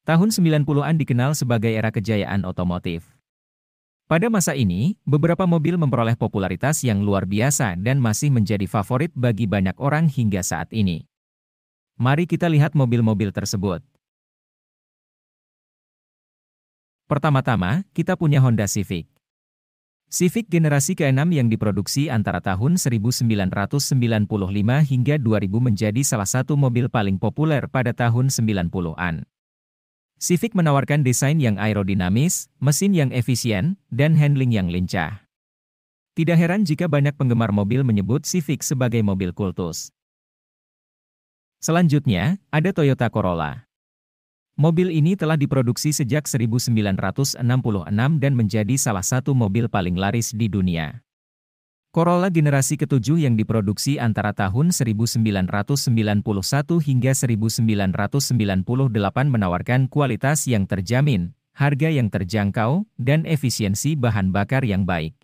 Tahun 90-an dikenal sebagai era kejayaan otomotif. Pada masa ini, beberapa mobil memperoleh popularitas yang luar biasa dan masih menjadi favorit bagi banyak orang hingga saat ini. Mari kita lihat mobil-mobil tersebut. Pertama-tama, kita punya Honda Civic. Civic generasi ke-6 yang diproduksi antara tahun 1995 hingga 2000 menjadi salah satu mobil paling populer pada tahun 90-an. Civic menawarkan desain yang aerodinamis, mesin yang efisien, dan handling yang lincah. Tidak heran jika banyak penggemar mobil menyebut Civic sebagai mobil kultus. Selanjutnya, ada Toyota Corolla. Mobil ini telah diproduksi sejak 1966 dan menjadi salah satu mobil paling laris di dunia. Corolla generasi ke-7 yang diproduksi antara tahun 1991 hingga 1998 menawarkan kualitas yang terjamin, harga yang terjangkau, dan efisiensi bahan bakar yang baik.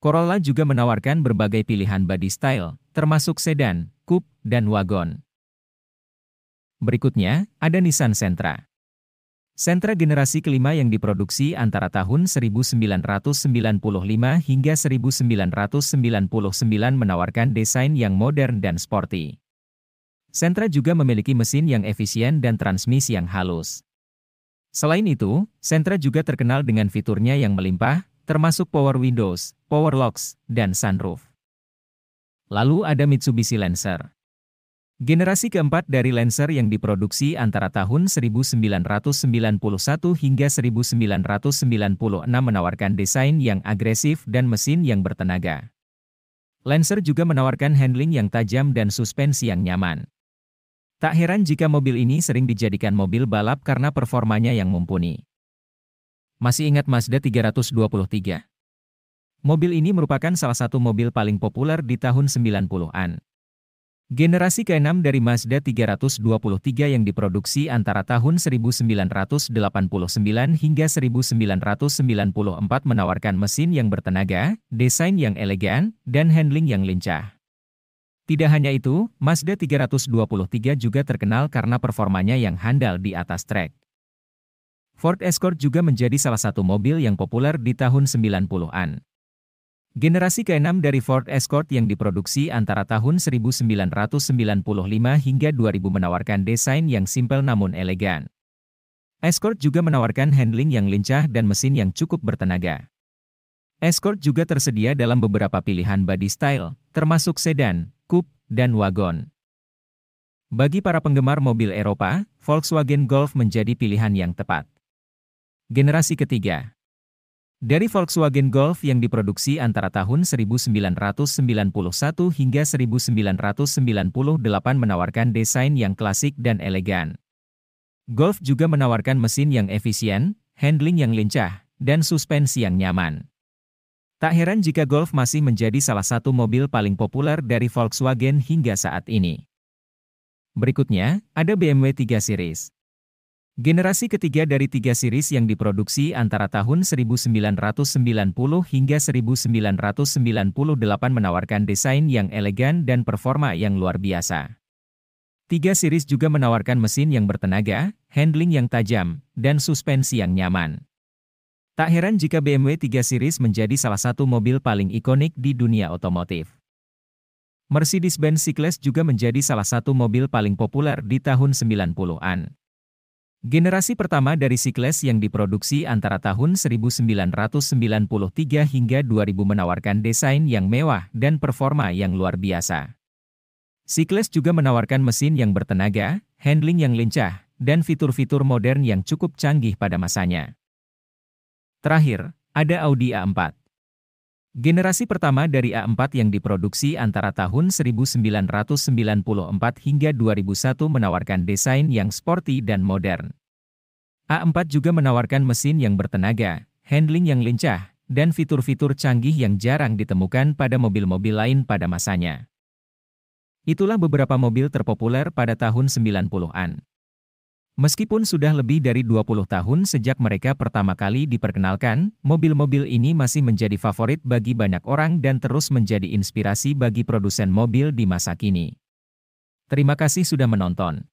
Corolla juga menawarkan berbagai pilihan body style, termasuk sedan, coupe, dan wagon. Berikutnya, ada Nissan Sentra. Sentra generasi kelima yang diproduksi antara tahun 1995 hingga 1999 menawarkan desain yang modern dan sporty. Sentra juga memiliki mesin yang efisien dan transmisi yang halus. Selain itu, Sentra juga terkenal dengan fiturnya yang melimpah, termasuk power windows, power locks, dan sunroof. Lalu ada Mitsubishi Lancer. Generasi keempat dari Lancer yang diproduksi antara tahun 1991 hingga 1996 menawarkan desain yang agresif dan mesin yang bertenaga. Lancer juga menawarkan handling yang tajam dan suspensi yang nyaman. Tak heran jika mobil ini sering dijadikan mobil balap karena performanya yang mumpuni. Masih ingat Mazda 323? Mobil ini merupakan salah satu mobil paling populer di tahun 90-an. Generasi ke-6 dari Mazda 323 yang diproduksi antara tahun 1989 hingga 1994 menawarkan mesin yang bertenaga, desain yang elegan, dan handling yang lincah. Tidak hanya itu, Mazda 323 juga terkenal karena performanya yang handal di atas trek. Ford Escort juga menjadi salah satu mobil yang populer di tahun 90-an. Generasi ke-6 dari Ford Escort yang diproduksi antara tahun 1995 hingga 2000 menawarkan desain yang simpel namun elegan. Escort juga menawarkan handling yang lincah dan mesin yang cukup bertenaga. Escort juga tersedia dalam beberapa pilihan body style, termasuk sedan, coupe, dan wagon. Bagi para penggemar mobil Eropa, Volkswagen Golf menjadi pilihan yang tepat. Generasi ketiga. Dari Volkswagen Golf yang diproduksi antara tahun 1991 hingga 1998 menawarkan desain yang klasik dan elegan. Golf juga menawarkan mesin yang efisien, handling yang lincah, dan suspensi yang nyaman. Tak heran jika Golf masih menjadi salah satu mobil paling populer dari Volkswagen hingga saat ini. Berikutnya, ada BMW 3 Series. Generasi ketiga dari 3 series yang diproduksi antara tahun 1990 hingga 1998 menawarkan desain yang elegan dan performa yang luar biasa. 3 series juga menawarkan mesin yang bertenaga, handling yang tajam, dan suspensi yang nyaman. Tak heran jika BMW 3 series menjadi salah satu mobil paling ikonik di dunia otomotif. Mercedes-Benz C-Class juga menjadi salah satu mobil paling populer di tahun 90-an. Generasi pertama dari C-Class yang diproduksi antara tahun 1993 hingga 2000 menawarkan desain yang mewah dan performa yang luar biasa. C-Class juga menawarkan mesin yang bertenaga, handling yang lincah, dan fitur-fitur modern yang cukup canggih pada masanya. Terakhir, ada Audi A4. Generasi pertama dari A4 yang diproduksi antara tahun 1994 hingga 2001 menawarkan desain yang sporty dan modern. A4 juga menawarkan mesin yang bertenaga, handling yang lincah, dan fitur-fitur canggih yang jarang ditemukan pada mobil-mobil lain pada masanya. Itulah beberapa mobil terpopuler pada tahun 90-an. Meskipun sudah lebih dari 20 tahun sejak mereka pertama kali diperkenalkan, mobil-mobil ini masih menjadi favorit bagi banyak orang dan terus menjadi inspirasi bagi produsen mobil di masa kini. Terima kasih sudah menonton.